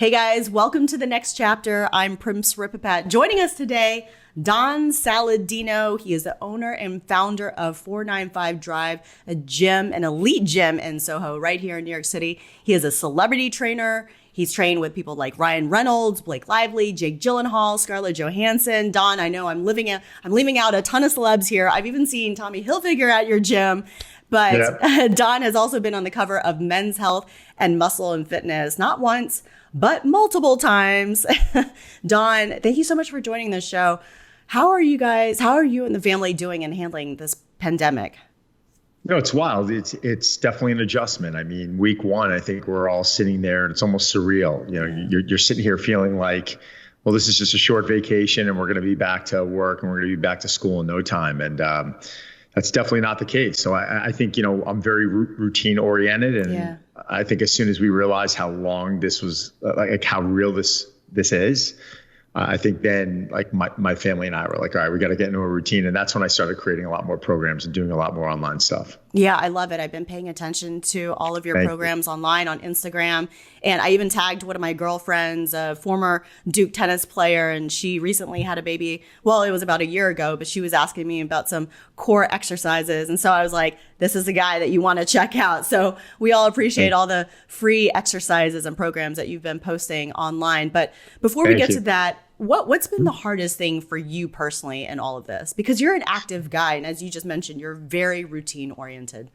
Hey guys, welcome to the next chapter. I'm Prim Siripipat. Joining us today, Don Saladino. He is the owner and founder of 495 Drive, a gym, an elite gym in Soho, right here in New York City. He is a celebrity trainer. He's trained with people like Reynolds, Blake Lively, Jake Gyllenhaal, Scarlett Johansson. Don, I know I'm leaving out a ton of celebs here. I've even seen Tommy Hilfiger at your gym. But Don has also been on the cover of Men's Health and Muscle and Fitness, not once, but multiple times. Don, thank you so much for joining this show. How are you and the family doing in handling this pandemic? No, it's wild. It's definitely an adjustment. I mean, week one, I think we're all sitting there and it's almost surreal. You know, you're sitting here feeling like, well, this is just a short vacation and we're going to be back to work and we're going to be back to school in no time. And that's definitely not the case. So I think, I'm very routine oriented. And I think as soon as we realized how long this was, like how real this is, I think then like my family and I were like, all right, we got to get into a routine. And that's when I started creating a lot more programs and doing a lot more online stuff. Yeah, I love it. I've been paying attention to all of your programs online on Instagram. And I even tagged one of my girlfriends, a former Duke tennis player, and she recently had a baby. Well, it was about a year ago, but she was asking me about some core exercises. And so I was like, this is the guy that you want to check out. So we all appreciate all the free exercises and programs that you've been posting online. But before we get to that, what's been the hardest thing for you personally in all of this? Because you're an active guy. And as you just mentioned, you're very routine oriented.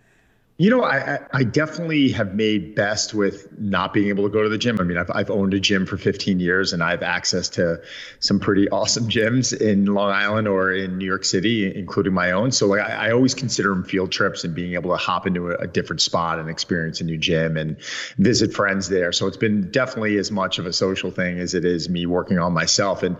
I definitely have made best with not being able to go to the gym. I mean, I've owned a gym for 15 years and I have access to some pretty awesome gyms in Long Island or in New York City, including my own. So like, I always consider them field trips and being able to hop into a different spot and experience a new gym and visit friends there. So it's been definitely as much of a social thing as it is me working on myself. And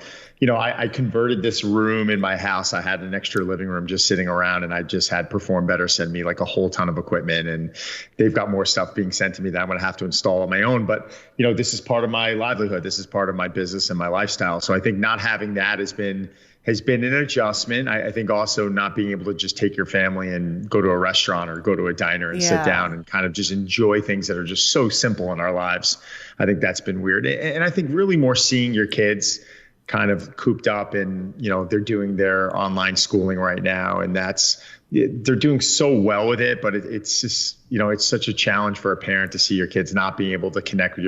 I converted this room in my house. I had an extra living room just sitting around and I just had Perform Better send me like a whole ton of equipment and they've got more stuff being sent to me that I'm going to have to install on my own. But, this is part of my livelihood. This is part of my business and my lifestyle. So I think not having that has been an adjustment. I think also not being able to just take your family and go to a restaurant or go to a diner and sit down and kind of just enjoy things that are just so simple in our lives. I think that's been weird. And I think really more seeing your kids kind of cooped up and, they're doing their online schooling right now. And they're doing so well with it, but it's just, it's such a challenge for a parent to see your kids not being able to connect with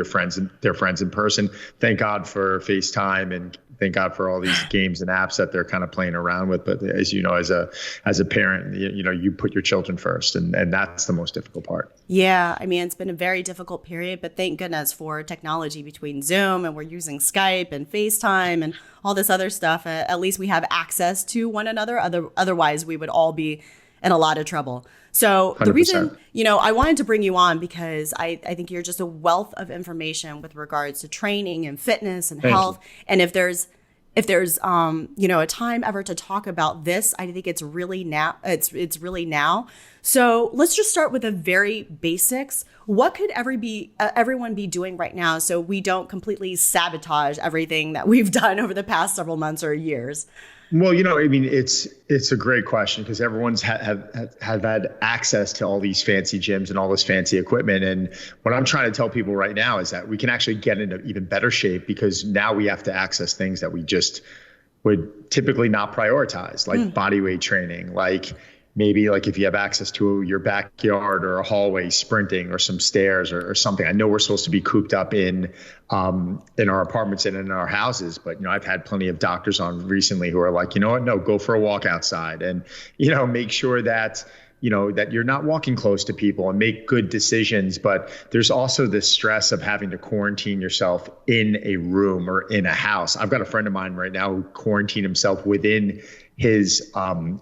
their friends in person. Thank God for FaceTime and thank God for all these games and apps that they're kind of playing around with. But as you know, as a parent, you put your children first and that's the most difficult part. Yeah. I mean, it's been a very difficult period, but thank goodness for technology between Zoom and we're using Skype and FaceTime and all this other stuff. At least we have access to one another. Otherwise, we would all be in a lot of trouble. So 100%. The reason, I wanted to bring you on because I think you're just a wealth of information with regards to training and fitness and health. And if there's a time ever to talk about this, I think it's really now. It's really now. So let's just start with the very basics. What could everyone be doing right now so we don't completely sabotage everything that we've done over the past several months or years? Well, it's a great question because everyone's have had access to all these fancy gyms and all this fancy equipment. And what I'm trying to tell people right now is that we can actually get into even better shape because now we have to access things that we just would typically not prioritize, like body weight training, like maybe like if you have access to your backyard or a hallway sprinting or some stairs or something. I know we're supposed to be cooped up in our apartments and in our houses, but I've had plenty of doctors on recently who are like, you know what, no, go for a walk outside and, make sure that that you're not walking close to people and make good decisions. But there's also this stress of having to quarantine yourself in a room or in a house. I've got a friend of mine right now who quarantined himself within his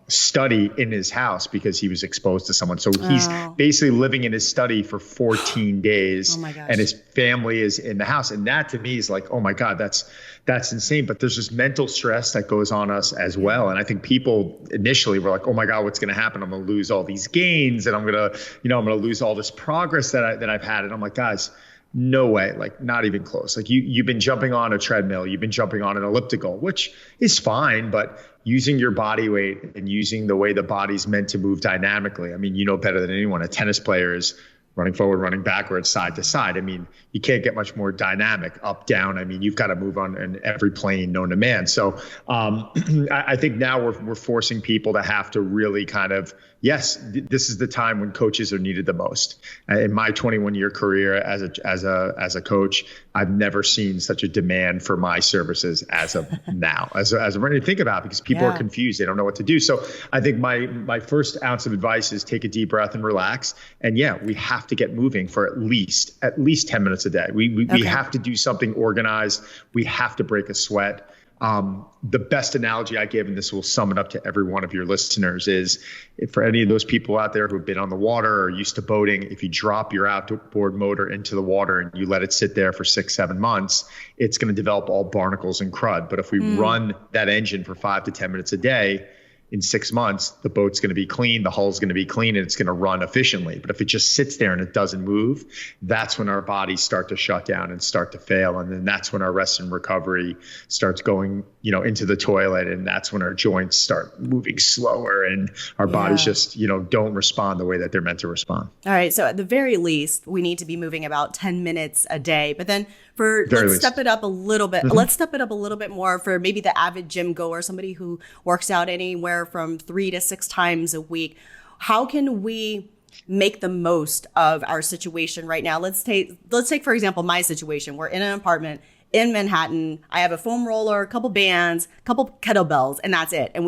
study in his house because he was exposed to someone. So he's basically living in his study for 14 days and his family is in the house. And that to me is like, oh my God, that's insane. But there's this mental stress that goes on us as well. And I think people initially were like, oh my God, what's going to happen? I'm going to lose all these gains and I'm going to lose all this progress that I've had. And I'm like, guys, no way, like not even close. Like you've been jumping on a treadmill, you've been jumping on an elliptical, which is fine, but using your body weight and using the way the body's meant to move dynamically. I mean, better than anyone, a tennis player is running forward, running backwards, side to side. I mean, you can't get much more dynamic, up, down. I mean, you've got to move on in every plane known to man. So I think now we're forcing people to have to really kind of, yes, this is the time when coaches are needed the most. In my 21-year career as a coach, I've never seen such a demand for my services as of now, as I'm ready to think about it, because people are confused. They don't know what to do. So I think my first ounce of advice is take a deep breath and relax. And we have to get moving for at least 10 minutes a day. We have to do something organized. We have to break a sweat. The best analogy I give, and this will sum it up to every one of your listeners, is for any of those people out there who've been on the water or used to boating, if you drop your outboard motor into the water and you let it sit there for 6-7 months, it's going to develop all barnacles and crud. But if we run that engine for 5 to 10 minutes a day, in 6 months, the boat's going to be clean, the hull's going to be clean, and it's going to run efficiently. But if it just sits there and it doesn't move, that's when our bodies start to shut down and start to fail. And then that's when our rest and recovery starts going, into the toilet. And that's when our joints start moving slower and our bodies just, don't respond the way that they're meant to respond. All right. So at the very least, we need to be moving about 10 minutes a day. But then let's step it up a little bit. Let's step it up a little bit more for maybe the avid gym goer, somebody who works out anywhere from 3 to 6 times a week. How can we make the most of our situation right now? Let's take, for example, my situation. We're in an apartment in Manhattan. I have a foam roller, a couple bands, a couple kettlebells, and that's it. And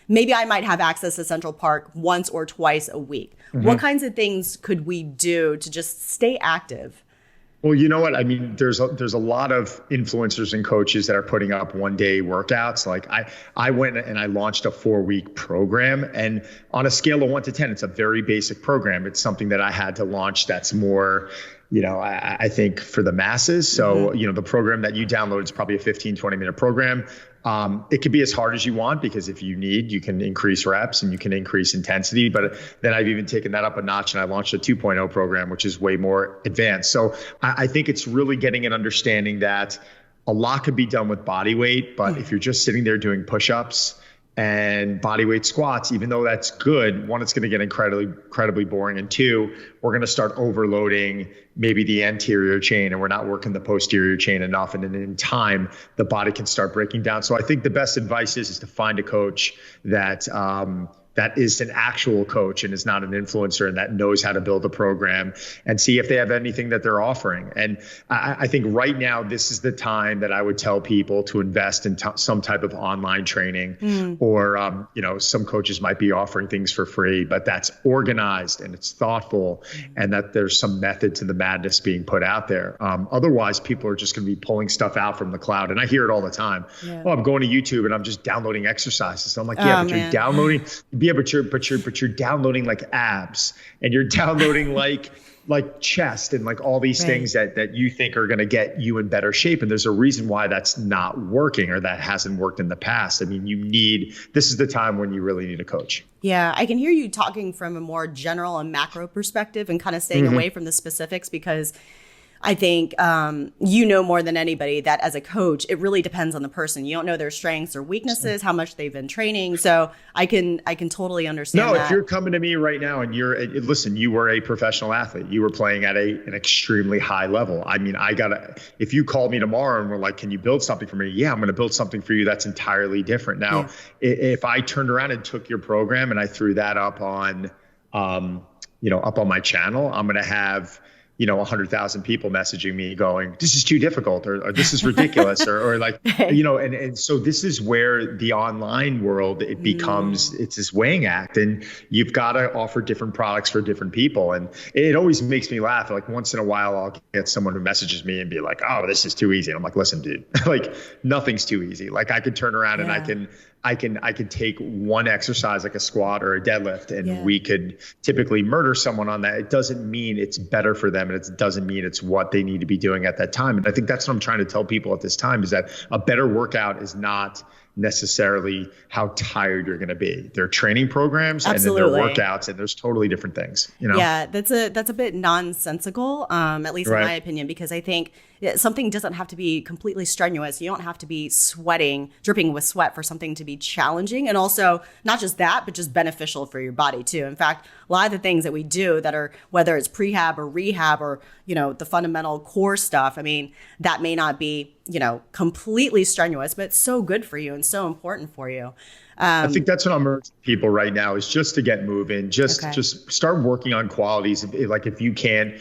maybe I might have access to Central Park once or twice a week. What kinds of things could we do to just stay active? Well, you know what? I mean, there's a lot of influencers and coaches that are putting up 1-day workouts. Like I went and I launched a 4-week program, and on a scale of 1 to 10, it's a very basic program. It's something that I had to launch that's more, I think for the masses. So, the program that you download is probably a 15-20 minute program. It could be as hard as you want, because if you need, you can increase reps and you can increase intensity. But then I've even taken that up a notch and I launched a 2.0 program, which is way more advanced. So I think it's really getting an understanding that a lot could be done with body weight. But if you're just sitting there doing push-ups and body weight squats, even though that's good, one, it's going to get incredibly boring. And 2, we're going to start overloading maybe the anterior chain and we're not working the posterior chain enough. And then in time, the body can start breaking down. So I think the best advice is to find a coach that is an actual coach and is not an influencer and that knows how to build a program, and see if they have anything that they're offering. And I think right now, this is the time that I would tell people to invest in some type of online training, or, some coaches might be offering things for free, but that's organized and it's thoughtful, and that there's some method to the madness being put out there. Otherwise, people are just going to be pulling stuff out from the cloud. And I hear it all the time. Oh, I'm going to YouTube and I'm just downloading exercises. So I'm like, but you're downloading. Yeah, but you're downloading like abs, and you're downloading like chest and like all these things that you think are going to get you in better shape. And there's a reason why that's not working, or that hasn't worked in the past. I mean, this is the time when you really need a coach. Yeah, I can hear you talking from a more general and macro perspective and kind of staying away from the specifics, because I think more than anybody that as a coach, it really depends on the person. You don't know their strengths or weaknesses, how much they've been training. So I can totally understand that. If you're coming to me right now and you were a professional athlete, you were playing at an extremely high level. I mean, if you called me tomorrow and were like, can you build something for me? Yeah, I'm going to build something for you. That's entirely different. Now, if I turned around and took your program and I threw that up on my channel, I'm going to have 100,000 people messaging me going, this is too difficult, or this is ridiculous, or like, and so this is where the online world, it becomes, it's this weighing act, and you've got to offer different products for different people. And it always makes me laugh. Like once in a while, I'll get someone who messages me and be like, oh, this is too easy. And I'm like, listen, dude, like nothing's too easy. Like I could turn around and I could take one exercise like a squat or a deadlift, and we could typically murder someone on that. It doesn't mean it's better for them, and it doesn't mean it's what they need to be doing at that time. And I think that's what I'm trying to tell people at this time, is that a better workout is not necessarily how tired you're going to be. There are training programs Absolutely. and then there are workouts, and there's totally different things, you know? Yeah, that's a bit nonsensical, at least in my opinion, because I think something doesn't have to be completely strenuous. You don't have to be sweating, dripping with sweat for something to be challenging. And also not just that, but just beneficial for your body too. In fact, a lot of the things that we do that are, whether it's prehab or rehab or, the fundamental core stuff, I mean, that may not be, completely strenuous, but it's so good for you and so important for you. I think that's what I'm urging people right now is just to get moving, just start working on qualities. If you can't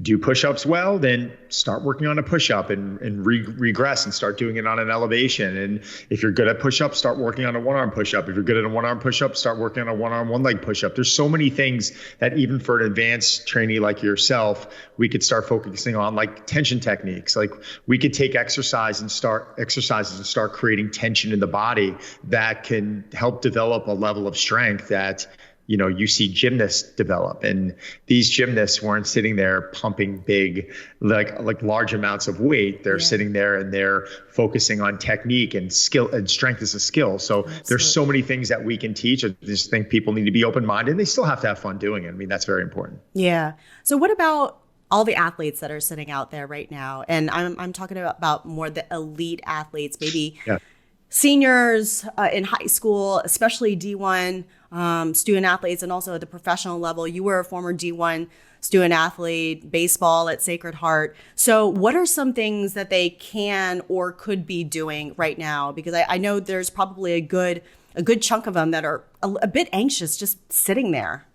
do push-ups well, then start working on a push-up and regress and start doing it on an elevation. And if you're good at push-ups, start working on a one-arm push-up. If you're good at a one-arm push-up, start working on a one-arm, one-leg push-up. There's so many things that even for an advanced trainee like yourself, we could start focusing on, like tension techniques. Like we could take exercises and start creating tension in the body that can help develop a level of strength that you see gymnasts develop, and these gymnasts weren't sitting there pumping big, like large amounts of weight. They're sitting there and they're focusing on technique and skill, and strength is a skill. So there's so many things that we can teach. I just think people need to be open-minded. They still have to have fun doing it. I mean, that's very important. Yeah. So what about all the athletes that are sitting out there right now? And I'm talking about more the elite athletes, maybe seniors in high school, especially D1 student athletes, and also at the professional level. You were a former D1 student athlete, baseball at Sacred Heart. So what are some things that they can or could be doing right now? Because I know there's probably a good chunk of them that are a bit anxious just sitting there.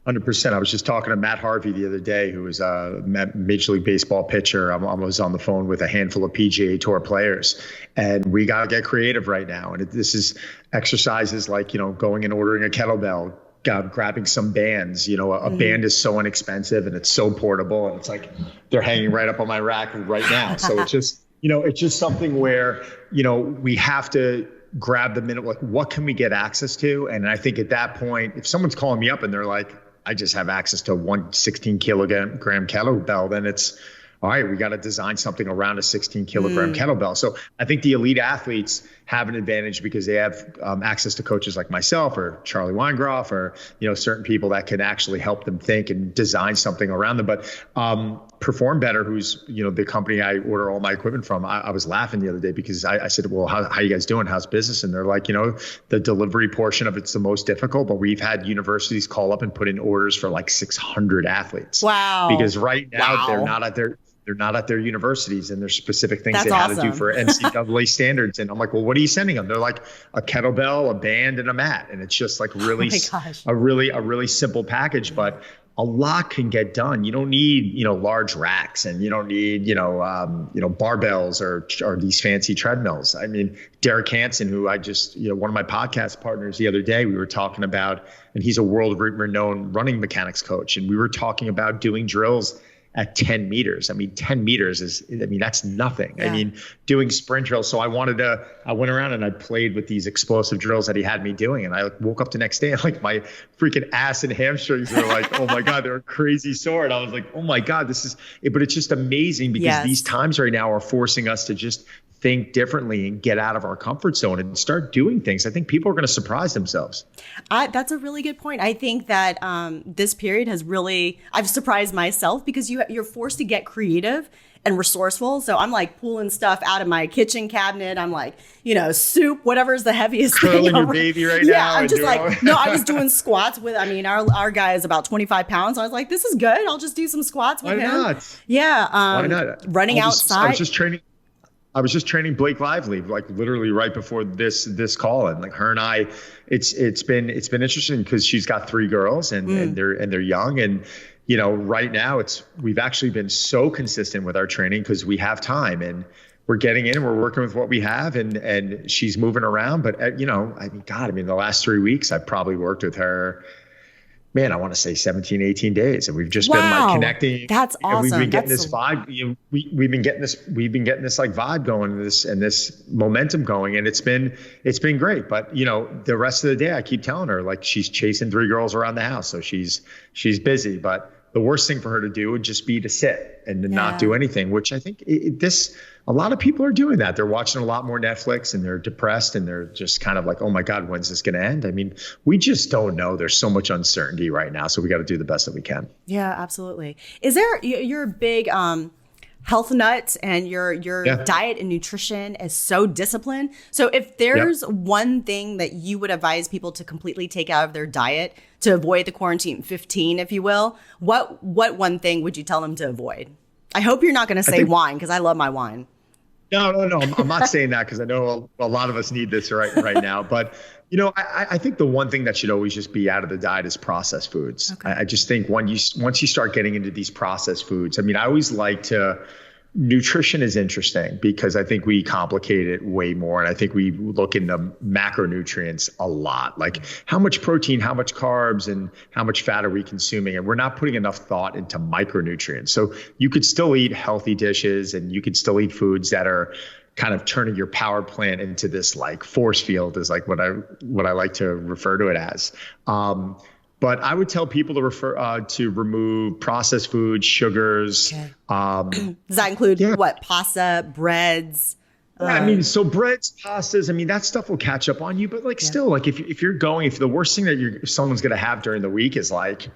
100%. I was just talking to Matt Harvey the other day, who was a Major League Baseball pitcher. I was on the phone with a handful of PGA Tour players, and we got to get creative right now. And this is exercises like, going and ordering a kettlebell, grabbing some bands. A band is so inexpensive and it's so portable, and it's like they're hanging right up on my rack right now. So it's just something where, we have to grab the minute, like what can we get access to? And I think at that point, if someone's calling me up and they're like, I just have access to one 16 kilogram kettlebell, then it's all right, we got to design something around a 16 kilogram kettlebell. So I think the elite athletes have an advantage because they have access to coaches like myself or Charlie Weingroff or, certain people that can actually help them think and design something around them. But Perform Better, who's, the company I order all my equipment from, I was laughing the other day because I said, well, how you guys doing? How's business? And they're like, the delivery portion of it's the most difficult, but we've had universities call up and put in orders for like 600 athletes. Wow. Because right now they're not at their universities, and there's specific things they had to do for NCAA standards. And I'm like, well, what are you sending them? They're like a kettlebell, a band, and a mat. And it's just like a really simple package, but a lot can get done. You don't need, large racks, and you don't need, barbells or these fancy treadmills. I mean, Derek Hansen, who I just, one of my podcast partners the other day, we were talking about, and he's a world renowned running mechanics coach. And we were talking about doing drills at 10 meters. I mean, 10 meters that's nothing. Yeah. I mean, doing sprint drills. So I went around and I played with these explosive drills that he had me doing. And I woke up the next day and like my freaking ass and hamstrings were like, oh my God, they're crazy sore. And I was like, oh my God, but it's just amazing because these times right now are forcing us to just think differently and get out of our comfort zone and start doing things. I think people are going to surprise themselves. That's a really good point. I think that this period I've surprised myself because you're forced to get creative and resourceful. So I'm like pulling stuff out of my kitchen cabinet. I'm like, soup, whatever's the heaviest Curling thing. Your baby right now. Yeah, I'm just like, no, I was doing squats with, our guy is about 25 pounds. So I was like, this is good. I'll just do some squats with him. Why not? Yeah. Why not? Running outside. I was just training Blake Lively, like literally right before this call, and like her and I, it's been interesting because she's got 3 girls and they're young, and right now we've actually been so consistent with our training because we have time and we're getting in and we're working with what we have, and she's moving around. But the last 3 weeks I've probably worked with her. Man, I want to say 17, 18 days. And we've just been like connecting. That's awesome. We've been getting this vibe. We've been getting this like vibe going and this momentum going. And it's been great. But the rest of the day I keep telling her like she's chasing 3 girls around the house. So she's busy, but the worst thing for her to do would just be to sit and to not Yeah. do anything, which I think a lot of people are doing that. They're watching a lot more Netflix and they're depressed and they're just kind of like, oh my God, when's this going to end? I mean, we just don't know. There's so much uncertainty right now. So we got to do the best that we can. Yeah, absolutely. Is there, you're a big health nut, and your diet and nutrition is so disciplined. So if there's one thing that you would advise people to completely take out of their diet to avoid the quarantine 15, if you will, what one thing would you tell them to avoid? I hope you're not going to say wine, because I love my wine. No. I'm not saying that because I know a lot of us need this right now. But, I think the one thing that should always just be out of the diet is processed foods. Okay. I just think once you start getting into these processed foods, I mean, I always like nutrition is interesting because I think we complicate it way more. And I think we look into macronutrients a lot, like how much protein, how much carbs, and how much fat are we consuming? And we're not putting enough thought into micronutrients. So you could still eat healthy dishes and you could still eat foods that are kind of turning your power plant into this like force field, is like what I like to refer to it as. But I would tell people to remove processed foods, sugars. Okay. Does that include what? Pasta, breads? I mean, so breads, pastas, I mean, that stuff will catch up on you. But still, like if the worst thing that someone's going to have during the week is like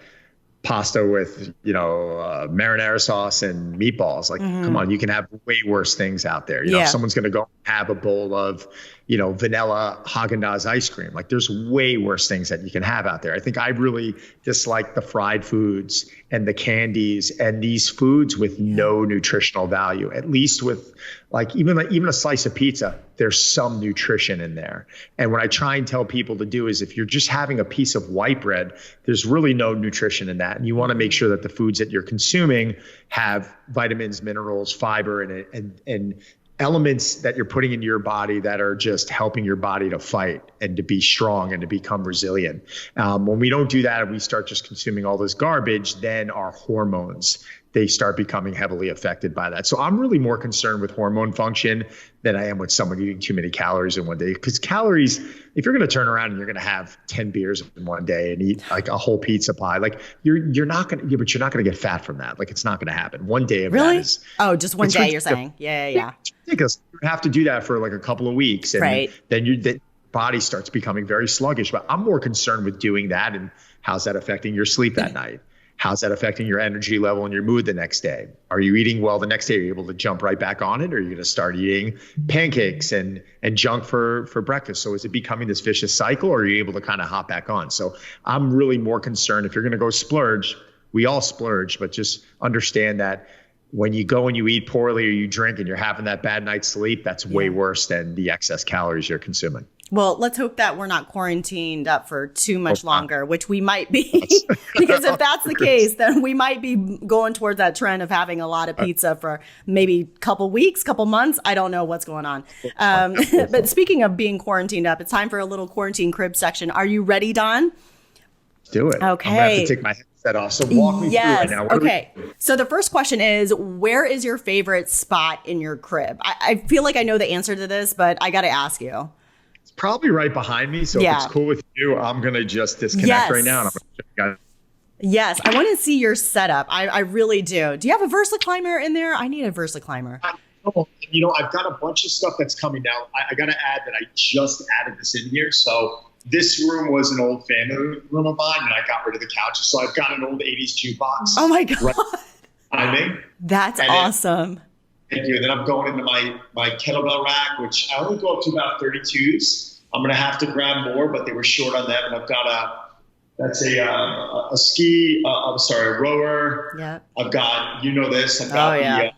pasta with, marinara sauce and meatballs. Like, come on, you can have way worse things out there. If someone's going to go have a bowl of, vanilla Haagen-Dazs ice cream, like there's way worse things that you can have out there. I think I really dislike the fried foods and the candies and these foods with no nutritional value, at least with even a slice of pizza, there's some nutrition in there. And what I try and tell people to do is if you're just having a piece of white bread, there's really no nutrition in that. And you want to make sure that the foods that you're consuming have vitamins, minerals, fiber, and elements that you're putting into your body that are just helping your body to fight and to be strong and to become resilient. When we don't do that and we start just consuming all this garbage, then our hormones, they start becoming heavily affected by that. So I'm really more concerned with hormone function than I am with someone eating too many calories in one day. Because calories, if you're going to turn around and you're going to have 10 beers in one day and eat like a whole pizza pie, like you're not going to get fat from that. Like it's not going to happen. One day of that is. Oh, just one day, you're saying? Yeah. It's ridiculous. You have to do that for like a couple of weeks. And then the body starts becoming very sluggish. But I'm more concerned with doing that and how's that affecting your sleep that night? How's that affecting your energy level and your mood the next day? Are you eating well the next day? Are you able to jump right back on it? Or are you going to start eating pancakes and junk for breakfast? So is it becoming this vicious cycle, or are you able to kind of hop back on? So I'm really more concerned if you're going to go splurge, we all splurge, but just understand that when you go and you eat poorly or you drink and you're having that bad night's sleep, that's way worse than the excess calories you're consuming. Well, let's hope that we're not quarantined up for too much longer, which we might be. Because if that's the case, then we might be going towards that trend of having a lot of pizza for maybe a couple weeks, couple months. I don't know what's going on. But speaking of being quarantined up, it's time for a little quarantine crib section. Are you ready, Don? Let's do it. Okay. I'm going to have to take my headset off. So walk me through right now. Okay. So the first question is, where is your favorite spot in your crib? I feel like I know the answer to this, but I got to ask you. Probably right behind me. So if it's cool with you, I'm going to just disconnect right now. And I'm going to show you guys. Yes. I want to see your setup. I really do. Do you have a VersaClimber in there? I need a VersaClimber. I've got a bunch of stuff that's coming now. I got to add that I just added this in here. So this room was an old family room of mine and I got rid of the couches. So I've got an old 80s jukebox. Oh my God. Right. That's awesome. Thank you. And then I'm going into my kettlebell rack, which I only go up to about 32s. I'm going to have to grab more, but they were short on them. And I've got a rower. Yeah. I've got, this. I've got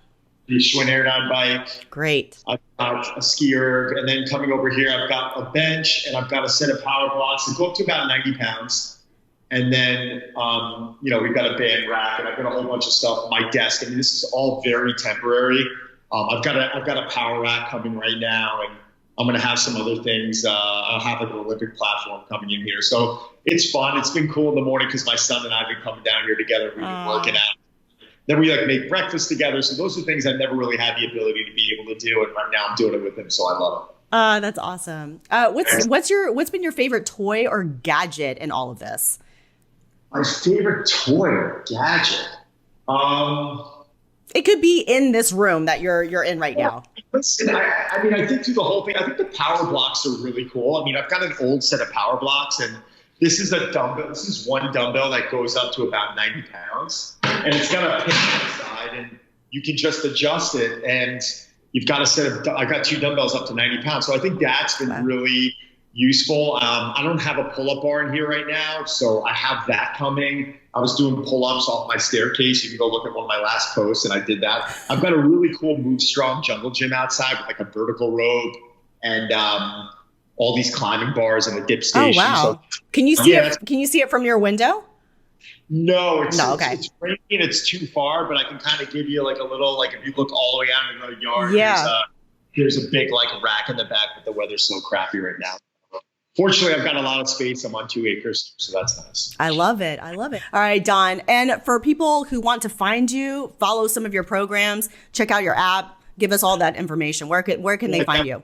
the Schwinn Airdyne bike. Great. I've got a skier. And then coming over here, I've got a bench and I've got a set of power blocks that go up to about 90 pounds. And then, we've got a band rack and I've got a whole bunch of stuff. My desk. I mean, this is all very temporary. I've got a power rack coming right now, and I'm going to have some other things. I'll have like an Olympic platform coming in here. So it's fun. It's been cool in the morning because my son and I have been coming down here together. We've been working out. Then we make breakfast together. So those are things I never really had the ability to be able to do. And right now I'm doing it with him. So I love it. That's awesome. What's been your favorite toy or gadget in all of this? My favorite toy or gadget. It could be in this room that you're in right now. Listen, I mean, I think through the whole thing, I think the power blocks are really cool. I mean, I've got an old set of power blocks, and this is a dumbbell. This is one dumbbell that goes up to about 90 pounds, and it's got a pin on the side, and you can just adjust it. And you've got a set of, I've got two dumbbells up to 90 pounds. So I think that's been really useful. I don't have a pull-up bar in here right now, so I have that coming. I was doing pull-ups off my staircase. You can go look at one of my last posts, and I did that. I've got a really cool Move Strong jungle gym outside with like a vertical rope and all these climbing bars and a dip station. Oh wow! So, can you see it? Can you see it from your window? No, it's raining. Okay. It's too far, but I can kind of give you like a little, like if you look all the way out in the yard, there's a big like rack in the back, but the weather's so crappy right now. Fortunately, I've got a lot of space. I'm on 2 acres, so that's nice. I love it. I love it. All right, Don. And for people who want to find you, follow some of your programs, check out your app, give us all that information. Where can they find you?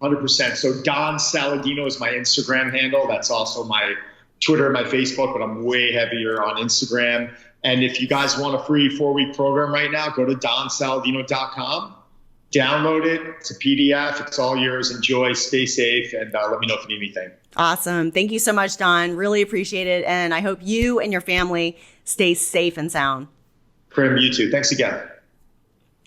100%. So Don Saladino is my Instagram handle. That's also my Twitter and my Facebook, but I'm way heavier on Instagram. And if you guys want a free 4-week program right now, go to donsaladino.com. Download it. It's a PDF. It's all yours. Enjoy. Stay safe. And let me know if you need anything. Awesome. Thank you so much, Don. Really appreciate it. And I hope you and your family stay safe and sound. Prim, you too. Thanks again.